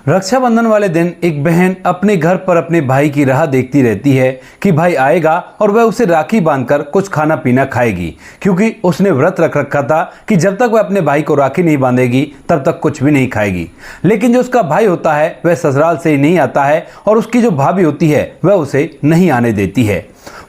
रक्षाबंधन वाले दिन एक बहन अपने घर पर अपने भाई की राह देखती रहती है कि भाई आएगा और वह उसे राखी बांधकर कुछ खाना पीना खाएगी, क्योंकि उसने व्रत रख रखा था कि जब तक वह अपने भाई को राखी नहीं बांधेगी तब तक कुछ भी नहीं खाएगी। लेकिन जो उसका भाई होता है वह ससुराल से ही नहीं आता है और उसकी जो भाभी होती है वह उसे नहीं आने देती है।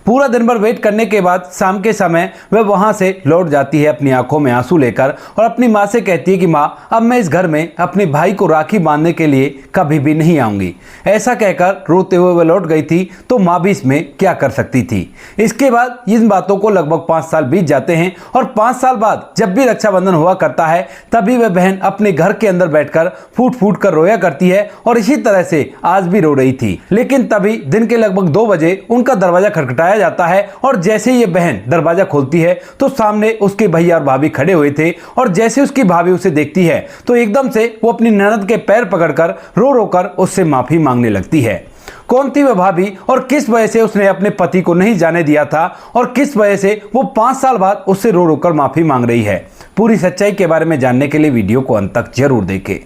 पूरा दिन भर वेट करने के बाद शाम के समय वह वहां से लौट जाती है अपनी आंखों में आंसू लेकर और अपनी माँ से कहती है कि माँ, अब मैं इस घर में अपने भाई को राखी बांधने के लिए कभी भी नहीं आऊंगी। ऐसा कहकर रोते हुए वह लौट गई थी, तो माँ भी इसमें क्या कर सकती थी। इसके बाद इन बातों को लगभग 5 साल बीत जाते हैं और 5 साल बाद जब भी रक्षाबंधन हुआ करता है तभी वह बहन अपने घर के अंदर बैठकर फूट फूट कर रोया करती है और इसी तरह से आज भी रो रही थी। लेकिन तभी दिन के लगभग 2 बजे उनका दरवाजा खटखटाया जाता है और जैसे ये बहन दरवाजा खोलती है तो सामने उसके भैया और भाभी खड़े हुए थे और जैसे उसकी भाभी उसे देखती है तो एकदम से वो अपनी ननद के पैर पकड़कर रो रो कर उससे माफी मांगने लगती है। कौन थी वह भाभी और किस वजह से उसने अपने पति को नहीं जाने दिया था और किस वजह से वो 5 साल बाद उससे रो रो कर माफी मांग रही है, पूरी सच्चाई के बारे में जानने के लिए वीडियो को अंत तक जरूर देखें।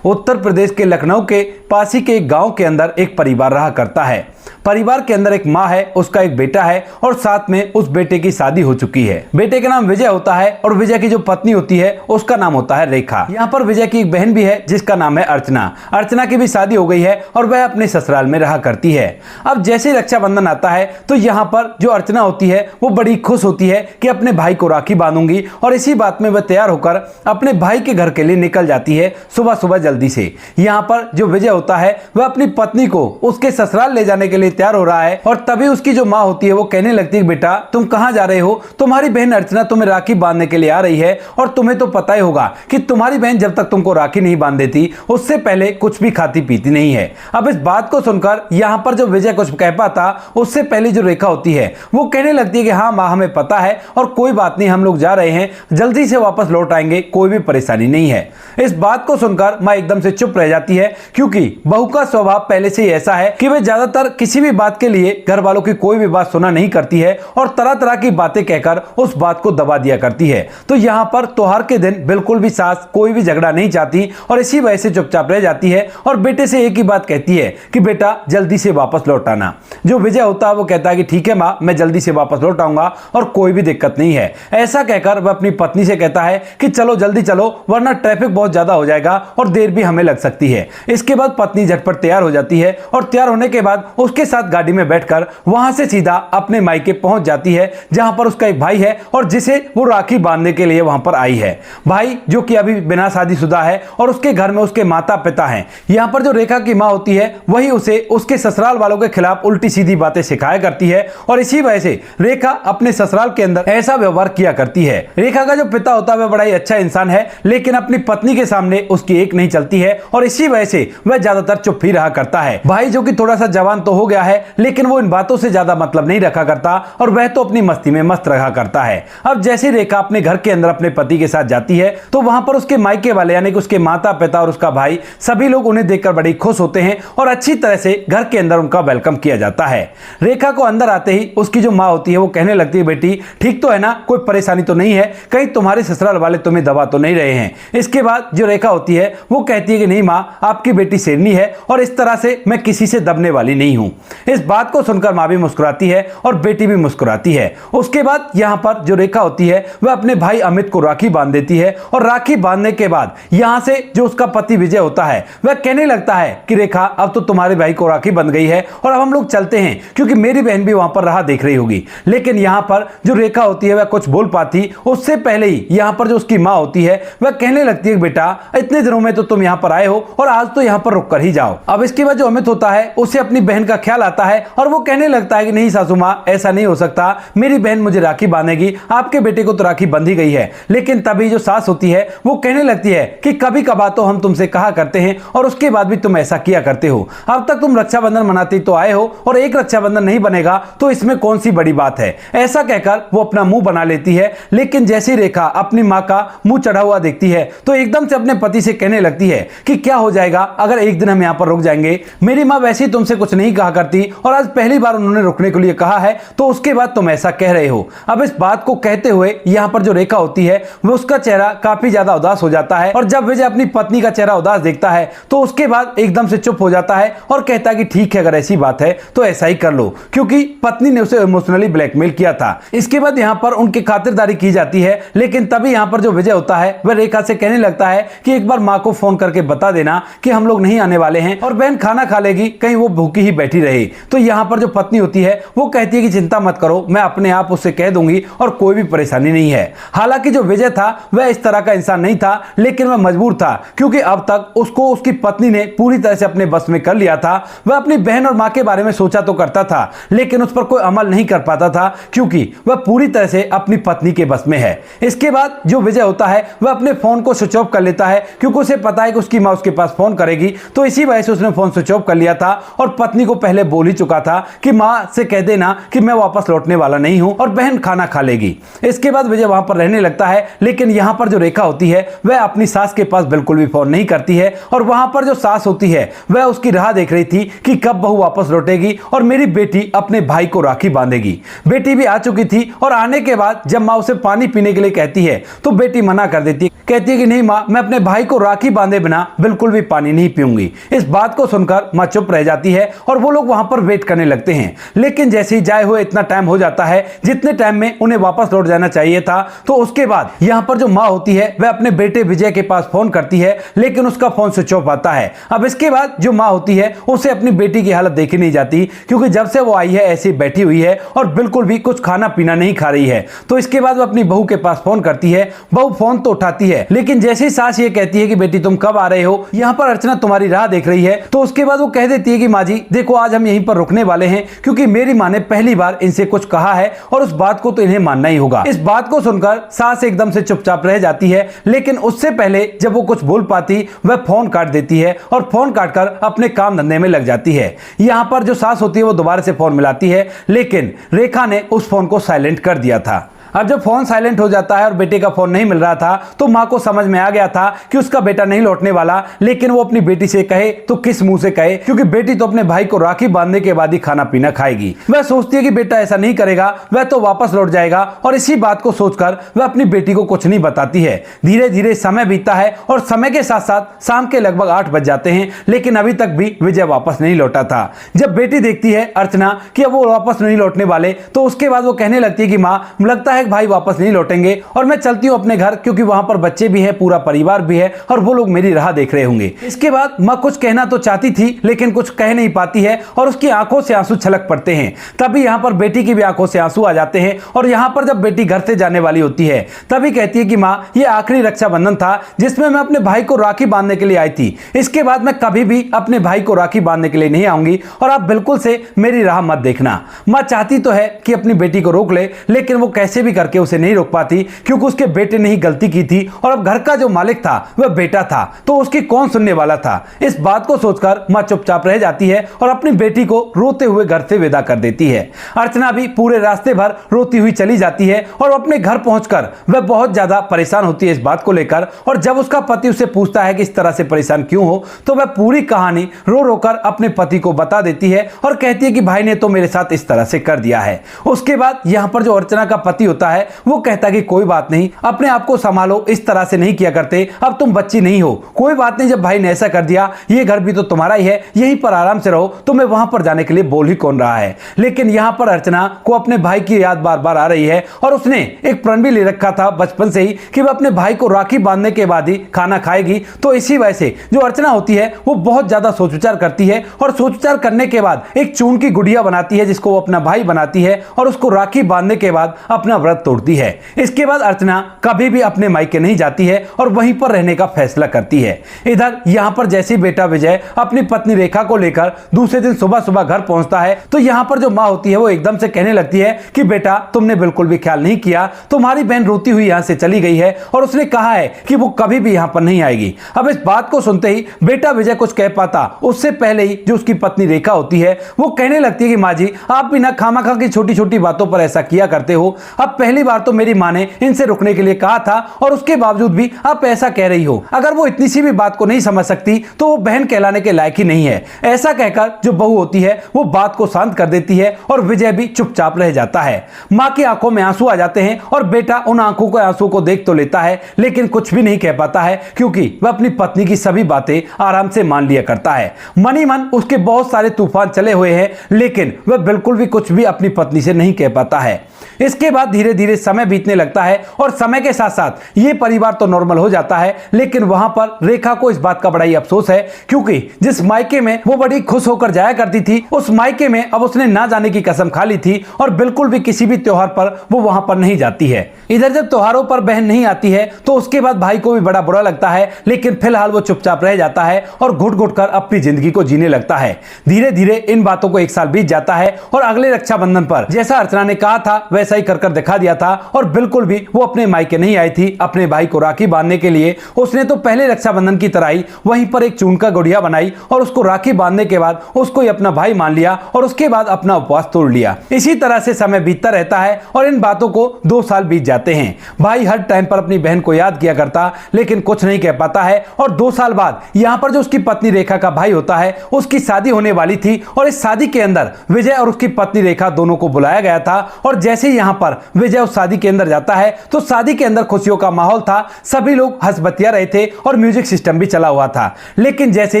उत्तर प्रदेश के लखनऊ के पास ही के एक गांव के अंदर एक परिवार रहा करता है। परिवार के अंदर एक माँ है, उसका एक बेटा है और साथ में उस बेटे की शादी हो चुकी है। बेटे का नाम विजय होता है और विजय की जो पत्नी होती है उसका नाम होता है रेखा। यहाँ पर विजय की एक बहन भी है जिसका नाम है अर्चना। अर्चना की भी शादी हो गई है और वह अपने ससुराल में रहा करती है। अब जैसे ही रक्षाबंधन आता है तो यहाँ पर जो अर्चना होती है वो बड़ी खुश होती है कि अपने भाई को राखी बांधूंगी और इसी बात में वह तैयार होकर अपने भाई के घर के लिए निकल जाती है सुबह सुबह जल्दी से। यहाँ पर जो विजय होता है वह अपनी पत्नी को उसके ससुराल ले जाने के लिए तैयार हो रहा है और तभी उसकी जो माँ होती है वो कहने लगती है, बेटा तुम कहां जा रहे हो? तुम्हारी बहन अर्चना तुम्हें राखी बांधने के लिए आ रही है और तुम्हें तो पता ही होगा कि तुम्हारी बहन जब तक तुमको राखी नहीं बांध देती उससे पहले कुछ भी खाती पीती नहीं है। अब इस बात को सुनकर यहाँ पर जो विजय कुछ कह पाता उससे पहले जो रेखा होती है वो कहने लगती है कि हाँ माँ, हमें पता है और कोई बात नहीं, हम लोग जा रहे हैं, जल्दी से वापस लौट आएंगे, कोई भी परेशानी नहीं है। इस बात को सुनकर माँ एकदम से चुप रह जाती है, क्योंकि बहू का स्वभाव पहले से ही ऐसा है कि वह ज्यादातर किसी भी बात के लिए घर वालों की कोई भी बात सुना नहीं करती है और तरह तरह की बातें कहकर उस बात को दबा दिया करती है। तो यहाँ पर त्योहार के दिन बिल्कुल भी सास कोई भी झगड़ा नहीं चाहती और इसी वजह से चुपचाप रह जाती है और बेटे से एक ही बात कहती है कि बेटा जल्दी से वापस लौट आना। जो विजय होता है वो कहता है कि ठीक है माँ, मैं जल्दी से वापस लौट आऊंगा और कोई भी दिक्कत नहीं है। ऐसा कहकर वह अपनी पत्नी से कहता है कि चलो जल्दी चलो वरना ट्रैफिक बहुत ज्यादा हो जाएगा और देर भी हमें लग सकती है। इसके बाद पत्नी झटपट तैयार हो जाती है और तैयार होने के बाद उसके साथ गाड़ी में बैठकर वहां से सीधा अपने मायके पहुंच जाती है, जहां पर उसका एक भाई है और जिसे वो राखी बांधने के लिए वहां पर आई है। भाई जो कि अभी बिना शादीशुदा है और उसके घर में उसके माता पिता हैं। यहां पर जो रेखा की मां होती है वही उसे उसके ससुराल वालों के खिलाफ उल्टी सीधी बातें सिखाया करती है और इसी वजह से रेखा अपने ससुराल के अंदर ऐसा व्यवहार किया करती है। रेखा का जो पिता होता है वह बड़ा ही अच्छा इंसान है, लेकिन अपनी पत्नी के सामने उसकी एक नहीं चलती है और इसी वजह से वह ज्यादातर चुप ही रहा करता है। भाई जो कि थोड़ा सा जवान तो हो गया है लेकिन वो इन बातों से ज्यादा मतलब नहीं रखा करता और वह तो अपनी मस्ती में मस्त रहा करता है। अब जैसे रेखा अपने घर के अंदर अपने पति के साथ जाती है तो वहां पर उसके मायके वाले यानी कि उसके माता पिता और उसका भाई सभी लोग उन्हें देखकर बड़ी खुश होते हैं और अच्छी तरह से घर के अंदर उनका वेलकम किया जाता है। रेखा को अंदर आते ही उसकी जो माँ होती है वो कहने लगती है, बेटी ठीक तो है ना, कोई परेशानी तो नहीं है, कहीं तुम्हारे ससुराल वाले तुम्हें दबा तो नहीं रहे हैं? इसके बाद जो रेखा होती है वो कहती है कि नहीं माँ, आपकी बेटी शेरनी है और इस तरह से मैं किसी से दबने वाली नहीं हूं। इस बात को सुनकर माँ भी मुस्कुराती है और बेटी भी मुस्कुराती है। उसके बाद यहाँ पर जो रेखा होती है वह अपने भाई अमित को राखी बांध देती है और राखी बांधने के बाद यहाँ से जो उसका पति विजय होता है वह कहने लगता है कि रेखा अब तो तुम्हारे भाई को राखी बंध गई है और अब हम लोग चलते हैं, क्योंकि मेरी बहन भी वहां पर राह देख रही होगी। लेकिन यहाँ पर जो रेखा होती है वह कुछ बोल पाती उससे पहले ही यहाँ पर जो उसकी माँ होती है वह कहने लगती है, बेटा इतने दिनों में तो तुम यहाँ पर आए हो और आज तो यहाँ पर रुक कर ही जाओ। अब इसके बाद जो अमित होता है उसे अपनी बहन का ख्याल आता है और वो कहने लगता है कि नहीं सासू माँ, ऐसा नहीं हो सकता, मेरी बहन मुझे राखी बांधेगी, आपके बेटे को तो राखी बंधी गई है। लेकिन तभी जो सास होती है वो कहने लगती है कि कभी कभार तो हम तुमसे कहा करते हैं और उसके बाद भी तुम ऐसा किया करते हो। अब तक तुम रक्षाबंधन रक्षाबंधन मनाते तो आए हो और एक रक्षाबंधन नहीं बनेगा तो इसमें कौन सी बड़ी बात है, ऐसा कहकर वो अपना मुंह बना लेती है। लेकिन जैसी रेखा अपनी माँ का मुंह चढ़ा हुआ देखती है तो एकदम से अपने पति से कहने लगती है कि क्या हो जाएगा अगर एक दिन हम यहाँ पर रुक जाएंगे, मेरी माँ वैसे ही तुमसे कुछ नहीं कहा करती और आज पहली बार उन्होंने रुकने के लिए कहा है तो उसके बाद तुम ऐसा कह रहे हो। अब इस बात को कहते हुए यहाँ पर जो रेखा होती है वो उसका चेहरा काफी ज्यादा उदास हो जाता है और जब विजय अपनी पत्नी का चेहरा उदास देखता है तो उसके बाद एकदम से चुप हो जाता है और कहता है कि ठीक है, अगर ऐसी बात है तो ऐसा ही कर लो, क्योंकि पत्नी ने उसे इमोशनली ब्लैकमेल किया था। इसके बाद यहाँ पर उनकी खातिरदारी की जाती है, लेकिन तभी यहाँ पर जो विजय होता है वह रेखा से कहने लगता है कि एक बार माँ को फोन करके बता देना कि हम लोग नहीं आने वाले हैं और बहन खाना खा लेगी, कहीं वो भूखी ही बैठी रहे। तो यहाँ पर जो पत्नी होती है वो कहती है कि चिंता मत करो, मैं अपने आप उससे कह दूंगी और कोई भी परेशानी नहीं है। हालांकि जो विजय था वह इस तरह का इंसान नहीं था, लेकिन वह मजबूर था क्योंकि अब तक उसको उसकी पत्नी ने पूरी तरह से अपने बस में कर लिया था। वह अपनी बहन और माँ के बारे में सोचा तो करता था, लेकिन उस पर कोई अमल नहीं कर पाता था क्योंकि वह पूरी तरह से अपनी पत्नी के बस में है। इसके बाद जो विजय होता है वह अपने फोन को स्विच ऑफ कर लेता है क्योंकि उसे पता है कि उसकी माँ उसके पास फोन करेगी, तो इसी वजह से उसने फोन स्विच ऑफ कर लिया था और पत्नी को पहले बोल ही चुका था कि माँ से कह देना कि मैं वापस लौटने वाला नहीं हूं और बहन खाना खा लेगी। इसके बाद विजय वहां पर रहने लगता है, लेकिन यहां पर जो रेखा होती है वह अपनी सास के पास बिल्कुल भी फोन नहीं करती है और वहां पर जो सास होती है वह उसकी राह देख रही थी कि कब बहू वापस लौटेगी और मेरी बेटी अपने भाई को राखी बांधेगी। बेटी भी आ चुकी थी और आने के बाद जब माँ उसे पानी पीने के लिए कहती है तो बेटी मना कर देती है, कहती है कि नहीं माँ, मैं अपने भाई को राखी बांधे बिना बिल्कुल भी पानी नहीं पीऊंगी। इस बात को सुनकर माँ चुप रह जाती है और वो लोग वहां पर वेट करने लगते हैं। लेकिन जैसे ही जाए हुए इतना टाइम हो जाता है जितने टाइम में उन्हें वापस लौट जाना चाहिए था, तो उसके बाद यहां पर जो माँ होती है वह अपने बेटे विजय के पास फोन करती है, लेकिन उसका फोन स्विच ऑफ आता है। अब इसके बाद जो माँ होती है उसे अपनी बेटी की हालत देखी नहीं जाती क्योंकि जब से वो आई है ऐसी बैठी हुई है और बिल्कुल भी कुछ खाना पीना नहीं खा रही है। तो इसके बाद वो अपनी बहू के पास फोन करती है। बहू फोन तो उठाती है, लेकिन जैसे ही सास ये कहती है कि बेटी तुम कब आ रहे हो, यहाँ पर अर्चना तुम्हारी राह देख रही है, तो उसके बाद वो कह देती है कि माँ जी देखो आज हम यहीं पर रुकने वाले हैं क्योंकि मेरी माँ ने पहली बार इनसे कुछ कहा है और उस बात को तो इन्हें मानना ही होगा। इस बात को सुनकर सास एकदम से चुपचाप रह जाती है, लेकिन उससे पहले जब वो कुछ बोल पाती वह फोन काट देती है और फोन काटकर अपने काम धंधे में लग जाती है। यहाँ पर जो सास होती है वो दोबारा से फोन मिलाती है, लेकिन रेखा ने उस फोन को साइलेंट कर दिया था। अब जब फोन साइलेंट हो जाता है और बेटे का फोन नहीं मिल रहा था तो माँ को समझ में आ गया था कि उसका बेटा नहीं लौटने वाला, लेकिन वो अपनी बेटी से कहे तो किस मुंह से कहे क्योंकि बेटी तो अपने भाई को राखी बांधने के बाद ही खाना पीना खाएगी। वह सोचती है कि बेटा ऐसा नहीं करेगा, वह तो वापस लौट जाएगा और इसी बात को सोचकर वह अपनी बेटी को कुछ नहीं बताती है। धीरे धीरे समय बीतता है और समय के साथ साथ शाम के लगभग 8 बज जाते हैं, लेकिन अभी तक भी विजय वापस नहीं लौटा था। जब बेटी देखती है अर्चना कि अब वो वापस नहीं लौटने वाले, तो उसके बाद वो कहने लगती है कि माँ लगता है भाई वापस नहीं लौटेंगे और मैं चलती हूँ अपने घर क्योंकि वहां पर बच्चे भी हैं, पूरा परिवार भी है और वो लोग मेरी राह देख रहे होंगे। इसके बाद माँ कुछ कहना तो चाहती थी लेकिन कुछ कह नहीं पाती है और उसकी आंखों से आंसू छलक पड़ते हैं। तभी यहाँ पर बेटी की भी आंखों से आंसू आ जाते हैं और यहाँ पर जब बेटी घर से जाने वाली होती है तभी कहती है कि माँ ये आखिरी रक्षाबंधन था जिसमें मैं अपने भाई को राखी बांधने के लिए आई थी, इसके बाद मैं कभी भी अपने भाई को राखी बांधने के लिए नहीं आऊंगी और आप बिल्कुल से मेरी राह मत देखना। माँ चाहती तो है कि अपनी बेटी को रोक ले, लेकिन वो कैसे भी करके उसे नहीं रोक पाती क्योंकि उसके बेटे ने ही गलती की थी और अब घर का जो मालिक था वह बेटा था, तो उसकी कौन सुनने वाला था। इस बात को सोचकर मां चुपचाप रह जाती है और अपनी बेटी को रोते हुए घर से विदा कर देती है। अर्चना भी पूरे रास्ते भर रोती हुई चली जाती है और अपने घर पहुंचकर वह बहुत ज्यादा परेशान होती है इस बात को लेकर, और जब उसका पति उसे पूछता है कि इस तरह से परेशान क्यों हो, तो वह पूरी कहानी रो रोकर अपने पति को बता देती है और कहती है कि भाई ने तो मेरे साथ इस तरह से कर दिया है। उसके बाद यहां पर जो अर्चना का पति होता है वो कहता है कि कोई बात नहीं, अपने आप को संभालो, इस तरह से नहीं किया करते, अब तुम बच्ची नहीं हो, कोई बात नहीं, जब भाई ने ऐसा कर दिया ये घर भी तो तुम्हारा ही है, यहीं पर आराम से रहो, तुम्हें वहां पर जाने के लिए बोल ही कौन रहा है। लेकिन यहां पर अर्चना को अपने भाई की याद बार बार आ रही है और उसने एक प्रण भी ले रखा था बचपन से ही कि वह अपने भाई को राखी बांधने के बाद ही खाना खाएगी। तो इसी वजह से जो अर्चना होती है वो बहुत ज्यादा सोच विचार करती है और सोच विचार करने के बाद एक चून की गुड़िया बनाती है जिसको वो अपना भाई बनाती है और उसको राखी बांधने के बाद अपना व्रत व्रत तोड़ती है। इसके बाद अर्चना कभी भी अपने मायके नहीं जाती है और वहीं पर रहने का फैसला करती है। इधर यहाँ पर जैसे बेटा विजय अपनी पत्नी रेखा को लेकर दूसरे दिन सुबह सुबह घर पहुंचता है तो यहाँ पर जो माँ होती है वो एकदम से कहने लगती है कि बेटा तुमने बिल्कुल भी ख्याल नहीं किया, तुम्हारी बहन रोती हुई यहाँ से चली गई है और उसने कहा है कि वो कभी भी यहाँ पर नहीं आएगी। अब इस बात को सुनते ही बेटा विजय कुछ कह पाता उससे पहले ही जो उसकी पत्नी रेखा होती है वो कहने लगती है कि माँ जी आप भी ना खामखा की छोटी छोटी बातों पर ऐसा किया करते हो। अब पहली बार तो मेरी माँ ने इनसे रुकने के लिए कहा था और उसके बावजूद भी आप ऐसा कह रही हो। अगर वो इतनी सी भी बात को नहीं समझ सकती तो वो बहन कहलाने के लायक ही नहीं है। ऐसा कहकर जो बहू होती है वो बात को शांत कर देती है और विजय भी चुपचाप रह जाता है। माँ की आंखों में आंसू आ जाते हैं और बेटा उन आंखों के आंसू को देख तो लेता है लेकिन कुछ भी नहीं कह पाता है क्योंकि वह अपनी पत्नी की सभी बातें आराम से मान लिया करता है। मन ही मन उसके बहुत सारे तूफान चले हुए हैं लेकिन वह बिल्कुल भी कुछ भी अपनी पत्नी से नहीं कह पाता है। इसके बाद धीरे धीरे समय बीतने लगता है और समय के साथ साथ ये परिवार तो नॉर्मल हो जाता है लेकिन वहां पर रेखा को इस बात का बड़ा ही अफसोस है क्योंकि जिस मायके में वो बड़ी खुश होकर जाया करती थी उस मायके में अब उसने ना जाने की कसम खा ली थी और बिल्कुल भी किसी भी त्योहार पर वो वहां पर नहीं जाती है। इधर जब त्योहारों पर बहन नहीं आती है तो उसके बाद भाई को भी बड़ा बुरा लगता है लेकिन फिलहाल वो चुपचाप रह जाता है और घुट घुट कर अपनी जिंदगी को जीने लगता है। धीरे धीरे इन बातों को 1 साल बीत जाता है और अगले रक्षाबंधन पर जैसा अर्चना ने कहा था वैसा ही कर दिखा दिया था और बिल्कुल भी वो अपने मायके नहीं आई थी अपने भाई को राखी बांधने के लिए। उसने तो पहले रक्षाबंधन की तरह ही वहीं पर एक चून का गुड़िया बनाई और उसको राखी बांधने के बाद उसको ही अपना भाई मान लिया और उसके बाद अपना उपवास तोड़ लिया। इसी तरह से समय बीतता रहता है और इन बातों को 2 साल बीत जाते हैं। भाई हर टाइम पर अपनी बहन को याद किया करता लेकिन कुछ नहीं कह पाता है और 2 साल बाद यहाँ पर जो उसकी पत्नी रेखा का भाई होता है उसकी शादी होने वाली थी और इस शादी के अंदर विजय और उसकी पत्नी रेखा दोनों को बुलाया गया था और जैसे ही यहाँ पर विजय उस शादी के अंदर जाता है तो शादी के अंदर खुशियों का माहौल था। सभी लोग हंस बतिया रहे थे और म्यूजिक सिस्टम भी चला हुआ था। लेकिन जैसे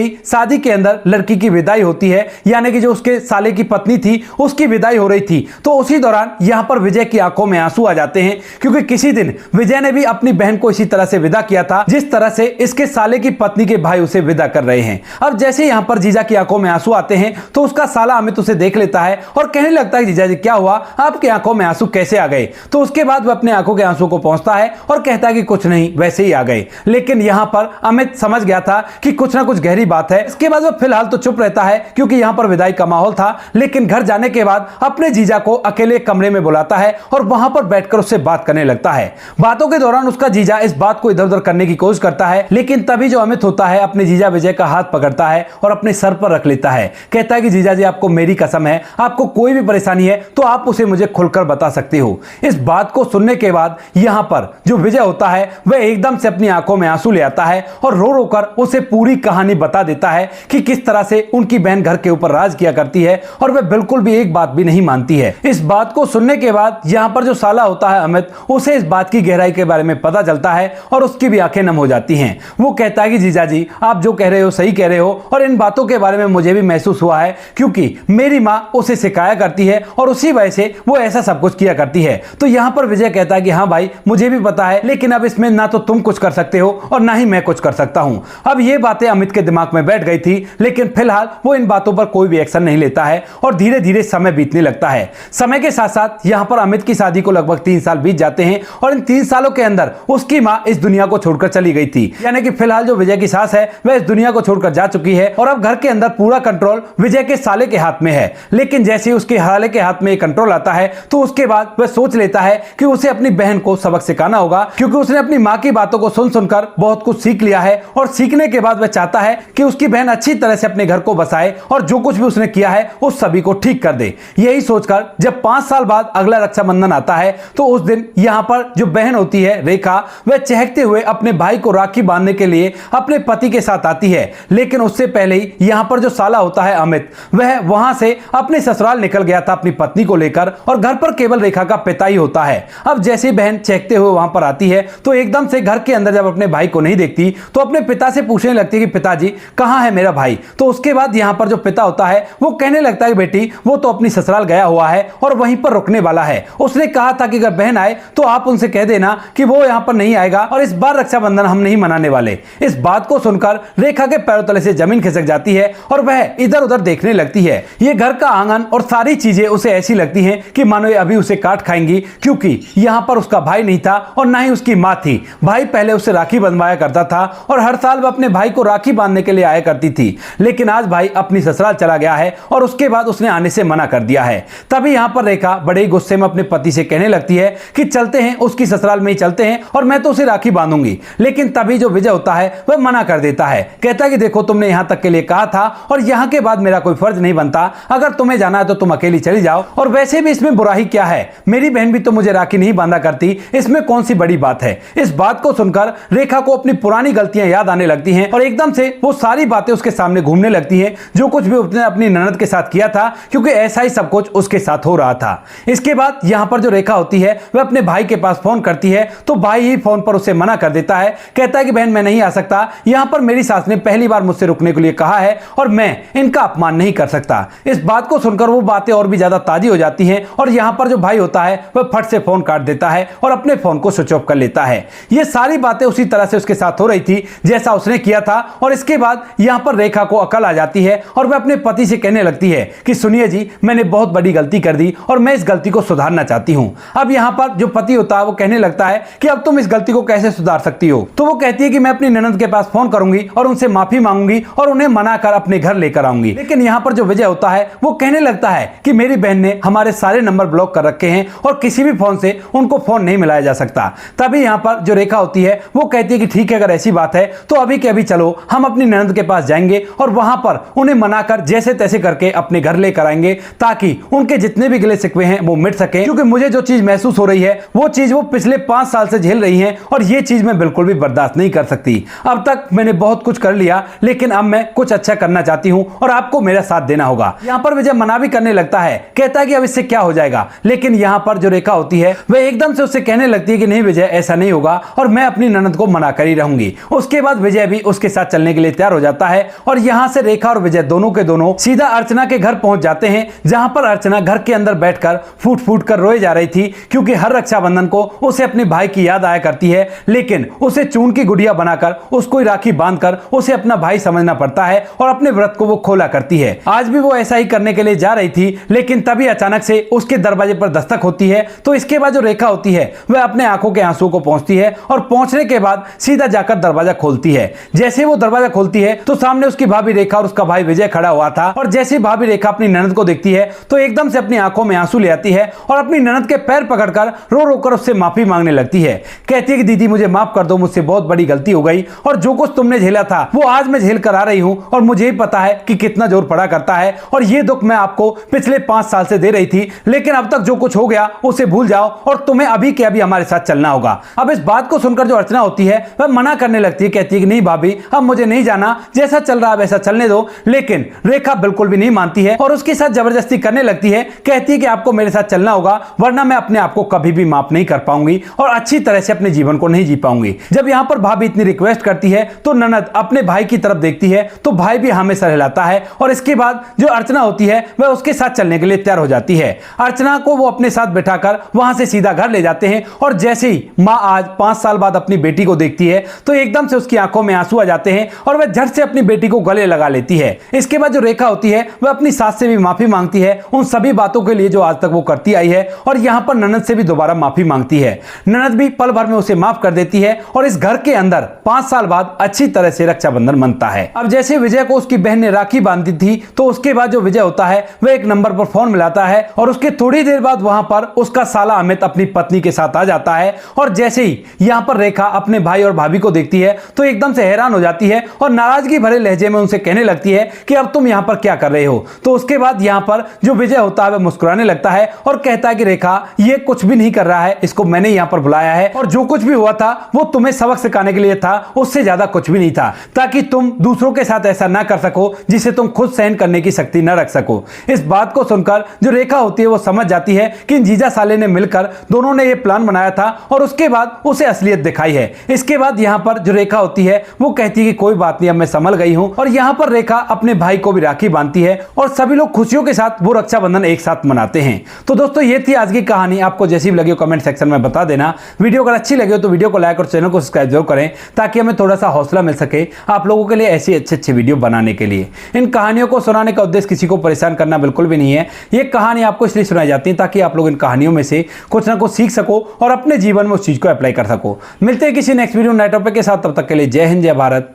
ही शादी के अंदर लड़की की विदाई होती है यानी कि जो उसके साले की पत्नी थी उसकी विदाई हो रही थी तो उसी दौरान यहां पर विजय की आंखों में आंसू आ जाते हैं क्योंकि किसी दिन विजय ने भी अपनी बहन को इसी तरह से विदा किया था जिस तरह से इसके साले की पत्नी के भाई उसे विदा कर रहे हैं। अब जैसे यहां पर जीजा की आंखों में आंसू आते हैं तो उसका साला अमित उसे देख लेता है और कहने लगता है जीजा जी क्या हुआ, आपकी आंखों में आंसू कैसे आ गए। तो उसके बाद वह अपने आंखों के आंसू को पहुंचता है और कहता है कि कुछ नहीं वैसे ही आ गए। लेकिन यहां पर अमित समझ गया था कि कुछ ना कुछ गहरी बात है। इसके बाद वह फिलहाल तो चुप रहता है क्योंकि यहां पर विदाई का माहौल था लेकिन घर जाने के बाद अपने जीजा को अकेले कमरे में बुलाता है और वहां पर बैठकर उससे बात करने लगता है। बातों के दौरान उसका जीजा इस बात को इधर उधर करने की कोशिश करता है लेकिन तभी जो अमित होता है अपने जीजा विजय का हाथ पकड़ता है और अपने सर पर रख लेता है। कहता है कि जीजा जी आपको मेरी कसम है, आपको कोई भी परेशानी है तो आप उसे मुझे खुलकर बता सकते हो। इस बात को सुनने के बाद यहां पर जो विजय होता है वह एकदम से अपनी आंखों में आंसू ले आता है और रो रो कर उसे पूरी कहानी बता देता है कि किस तरह से उनकी बहन घर के ऊपर राज किया करती है और वह बिल्कुल भी एक बात भी नहीं मानती है। इस बात को सुनने के बाद यहां पर जो साला होता है अमित, उसे इस बात की गहराई के बारे में पता चलता है और उसकी भी आंखें नम हो जाती हैं। वो कहता है कि जीजा जी आप जो कह रहे हो सही कह रहे हो और इन बातों के बारे में मुझे भी महसूस हुआ है क्योंकि मेरी माँ उसे सिखाया करती है और उसी वजह से वो ऐसा सब कुछ किया करती है। तो यहां पर विजय कहता है कि हाँ भाई मुझे भी पता है लेकिन अब इसमें ना तो तुम कुछ कर सकते हो और ना ही मैं कुछ कर सकता हूं। अब ये बातें अमित के दिमाग में बैठ गई थी लेकिन फिलहाल वो इन बातों पर कोई भी एक्शन नहीं लेता है और धीरे धीरे समय बीतने लगता है। समय के साथ साथ यहां पर अमित की शादी को लगभग 3 साल बीत जाते हैं और इन 3 सालों के अंदर उसकी मां इस दुनिया को छोड़कर चली गई थी। यानी कि फिलहाल जो विजय की सास है वह इस दुनिया को छोड़कर जा चुकी है और अब घर के अंदर पूरा कंट्रोल विजय के साले के हाथ में है। लेकिन जैसे ही उसके साले के हाथ में कंट्रोल आता है तो उसके बाद वह सोच लेता है कि उसे अपनी बहन को सबक सिखाना होगा क्योंकि उसने अपनी मां की बातों को सुन सुनकर बहुत कुछ सीख लिया है और सीखने के बाद वह चाहता है कि उसकी बहन अच्छी तरह से अपने घर को बसाए और जो कुछ भी उसने किया है उस सभी को ठीक कर दे। यही सोचकर जब 5 साल बाद अगला रक्षाबंधन आता है तो उस दिन यहां पर जो बहन होती है रेखा, वह चहकते हुए अपने भाई को राखी बांधने के लिए अपने पति के साथ आती है। लेकिन उससे पहले ही यहां पर जो साला होता है अमित, वह वहां से अपने ससुराल निकल गया था अपनी पत्नी को लेकर और घर पर केवल रेखा का पिता ही होता है। अब जैसे बहन चहकते हुए वहां पर आती है तो एकदम से घर के अंदर जब अपने भाई को नहीं देखती तो अपने पिता से पूछने लगती है कि पिताजी कहां है मेरा भाई। तो उसके बाद यहां पर जो पिता होता है वो कहने लगता है बेटी वो तो अपनी ससुराल गया हुआ है और वहीं पर रुकने वाला है। उसने कहा था कि अगर बहन आए तो आप उनसे कह देना कि वो यहां पर नहीं आएगा और इस बार रक्षाबंधन हम नहीं मनाने वाले। इस बात को सुनकर रेखा के पैरों तले से जमीन खिसक जाती है और वह इधर उधर देखने लगती है। ये घर का आंगन और सारी चीजें उसे ऐसी लगती हैं कि मानो ये अभी उसे काट खाएंगी जाएगी, क्योंकि यहाँ पर उसका भाई नहीं था और ना ही उसकी माँ थी। भाई पहले उसे राखी बंधवाया करता था और हर साल वह अपने भाई को राखी बांधने के लिए आया करती थी, लेकिन आज भाई अपनी ससुराल चला गया है और उसके बाद उसने आने से मना कर दिया है। तभी यहाँ पर रेखा बड़े ही गुस्से में अपने पति से कहने लगती है कि चलते हैं, उसकी ससुराल में ही चलते हैं और मैं तो उसे राखी बांधूंगी। लेकिन तभी जो विजय होता है वह मना कर देता है, कहता है कि देखो तुमने यहाँ तक के लिए कहा था और यहाँ के बाद मेरा कोई फर्ज नहीं बनता, अगर तुम्हें जाना है तो तुम अकेली चली जाओ, और वैसे भी इसमें बुरा ही क्या है, मेरी बहन भी तो मुझे राखी नहीं बांधा करती, इसमें कौन सी बड़ी बात है। इस बात को सुनकर रेखा को अपनी पुरानी गलतियां याद आने लगती हैं और एकदम से वो सारी बातें उसके सामने घूमने लगती हैं जो कुछ भी उसने अपनी ननद के साथ किया था, क्योंकि ऐसा ही सब कुछ उसके साथ हो रहा था। इसके बाद यहां पर जो रेखा होती है वह अपने भाई के पास फोन करती है, तो भाई ही फोन पर उसे मना कर देता है, कहता है कि बहन मैं नहीं आ सकता, यहां पर मेरी सास ने पहली बार मुझसे रुकने के लिए कहा है और मैं इनका अपमान नहीं कर सकता। इस बात को सुनकर वो बातें और भी ज्यादा ताजी हो जाती हैं और यहां पर जो भाई होता है वह फट से फोन काट देता है और अपने फोन को स्विच ऑफ कर लेता है। ये सारी बातें उसी तरह से उसके साथ हो रही थी जैसा उसने किया था। और इसके बाद यहां पर रेखा को अकल आ जाती है और वह अपने पति से कहने लगती है कि सुनिए जी, मैंने बहुत बड़ी गलती कर दी और मैं इस गलती को सुधारना चाहती हूं। अब यहां पर जो पति होता है वो कहने लगता है कि अब तुम इस गलती को कैसे सुधार सकती हो। तो वो कहती है कि मैं अपनी ननद के पास फोन करूंगी और उनसे माफी मांगूंगी और उन्हें मनाकर अपने घर लेकर आऊंगी। लेकिन यहां पर जो विजय होता है वो कहने लगता है कि मेरी बहन ने हमारे सारे नंबर ब्लॉक कर रखे हैं और किसी भी फोन से उनको फोन नहीं मिलाया जा सकता। तभी यहां पर जो रेखा होती है वो कहती है कि ठीक है, अगर ऐसी बात है तो अभी के अभी चलो, हम अपनी ननद के पास जाएंगे और वहां पर उन्हें मनाकर जैसे तैसे करके अपने घर लेकर आएंगे, ताकि उनके जितने भी गिले शिकवे हैं वो मिट सके। क्योंकि मुझे जो चीज महसूस हो रही है वो चीज वो पिछले 5 साल से झेल रही हैं और ये चीज मैं बिल्कुल भी बर्दाश्त नहीं कर सकती। अब तक मैंने बहुत कुछ कर लिया, लेकिन अब मैं कुछ अच्छा करना चाहती हूं और आपको मेरा साथ देना होगा। यहां पर विजय मना भी करने लगता है, कहता है कि अब इससे क्या हो जाएगा। लेकिन यहां पर जो रेखा होती है वह एकदम से उससे कहने लगती है कि नहीं विजय, ऐसा नहीं होगा और मैं अपनी ननद को मना कर ही रहूंगी। उसके बाद विजय भी उसके साथ चलने के लिए तैयार हो जाता है और यहां से रेखा और विजय दोनों के दोनों सीधा अर्चना के घर पहुंच जाते हैं, जहां पर अर्चना घर के अंदर बैठकर फूट फूट कर रोए जा रही थी, क्योंकि हर रक्षाबंधन को उसे अपने भाई की याद आया करती है, लेकिन उसे चून की गुड़िया बनाकर उसको राखी बांधकर उसे अपना भाई समझना पड़ता है और अपने व्रत को वो खोला करती है। आज भी वो ऐसा ही करने के लिए जा रही थी, लेकिन तभी अचानक से उसके दरवाजे पर दस्तक होती है। तो इसके बाद जो रेखा होती है वह अपने आंखों के आंसू को पहुंचती है और पहुंचने के बाद सीधा जाकर दरवाजा खोलती है। जैसे वो दरवाजा खोलती है तो सामने उसकी भाभी रेखा और उसका भाई विजय खड़ा हुआ था, और जैसे भाभी रेखा अपनी ननद को देखती है तो एकदम से अपनी आंखों में आंसू ले आती है और अपनी ननद के पैर पकड़कर रो रो कर उससे माफी मांगने लगती है। कहती है कि दीदी मुझे माफ कर दो, मुझसे बहुत बड़ी गलती हो गई और जो कुछ तुमने झेला था वो आज मैं झेल कर आ रही हूं और मुझे ही पता है कि कितना जोर पड़ा करता है, और ये दुख मैं आपको पिछले 5 साल से दे रही थी, लेकिन अब तक जो कुछ हो गया उसे भूल जाओ और तुम्हें अभी के अभी हमारे साथ चलना होगा। अब इस बात को सुनकर जो अर्चना होती है वह मना करने लगती है, कहती है कि नहीं भाभी, अब मुझे नहीं जाना, जैसा चल रहा है वैसा चलने दो। लेकिन रेखा बिल्कुल भी नहीं मानती है और उसके साथ जबरदस्ती करने लगती है, कहती है कि आपको मेरे साथ चलना होगा वरना मैं अपने आप को कभी भी माफ नहीं कर पाऊंगी और अच्छी तरह से अपने जीवन को नहीं जी पाऊंगी। जब यहां पर भाभी इतनी रिक्वेस्ट करती है तो ननद अपने भाई की तरफ देखती है तो भाई भी हमें सर हिलाता है और इसके बाद जो अर्चना होती है वह उसके साथ चलने के लिए तैयार हो जाती है। अर्चना को वो अपने साथ बिठाकर वहां से सीधा घर ले जाते हैं और जैसे ही मां आज 5 साल बाद अपनी बेटी को देखती है तो एकदम से उसकी आंखों में आंसू आ जाते हैं और वह झट से अपनी बेटी को गले लगा लेती है। इसके बाद जो रेखा होती है वह अपनी सास से भी माफी मांगती है उन सभी बातों के लिए जो आज तक वो करती आई है, और यहां पर ननद से भी दोबारा माफी मांगती है। ननद भी पल भर में उसे माफ कर देती है और इस घर के अंदर 5 साल बाद अच्छी तरह से रक्षाबंधन मनता है। अब जैसे विजय को उसकी बहन ने राखी बांधी थी तो उसके बाद जो विजय होता है वह एक नंबर पर फोन मिलाता है और उसके थोड़ी देर बाद वहां पर उसका साला अमित अपनी पत्नी के साथ आ जाता है। और जैसे ही यहां पर रेखा अपने भाई और भाभी को देखती है तो एकदम से हैरान हो जाती है और नाराजगी भरे लहजे में उनसे कहने लगती है कि अब तुम यहां पर क्या कर रहे हो। तो उसके बाद यहां पर जो विजय होता है वह मुस्कुराने लगता है और कहता है कि रेखा ये कुछ भी नहीं कर रहा है, इसको मैंने यहां पर बुलाया है और जो कुछ भी हुआ था वो तुम्हें सबक सिखाने के लिए था, उससे ज्यादा कुछ भी नहीं था, ताकि तुम दूसरों के साथ ऐसा ना कर सको जिसे तुम खुद सहन करने की शक्ति न रख सको। इस बात को सुनकर जो रेखा होती है वो समझ जाती है कि जीजा साले ने मिलकर दोनों ने ये प्लान बनाया था और उसके बाद उसे असलियत दिखाई है। इसके बाद यहां पर जो रेखा होती है वो कहती है कि कोई बात नहीं, अब मैं संभल गई हूं, और यहां पर रेखा अपने भाई को भी राखी बांधती है और सभी लोग खुशियों के साथ वो रक्षाबंधन एक साथ मनाते हैं। तो दोस्तों ये थी आज की कहानी, आपको जैसी भी लगी हो कमेंट सेक्शन में बता देना। वीडियो अगर अच्छी लगी हो तो वीडियो को लाइक और चैनल को सब्सक्राइब जरूर करें ताकि हमें थोड़ा सा हौसला मिल सके आप लोगों के लिए ऐसी अच्छे वीडियो बनाने के लिए। इन कहानियों को सुनाने का उद्देश्य किसी को परेशान करना बिल्कुल भी नहीं है, ये कहानी आपको इसलिए सुनाई जाती है ताकि आप लोग इन कहानियों कहानियों में से कुछ ना कुछ सीख सको और अपने जीवन में उस चीज़ को अप्लाई कर सको। मिलते हैं किसी नेक्स्ट वीडियो नए टॉपिक के साथ, तब तक के लिए जय हिंद, जय भारत,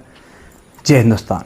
जय हिंदुस्तान।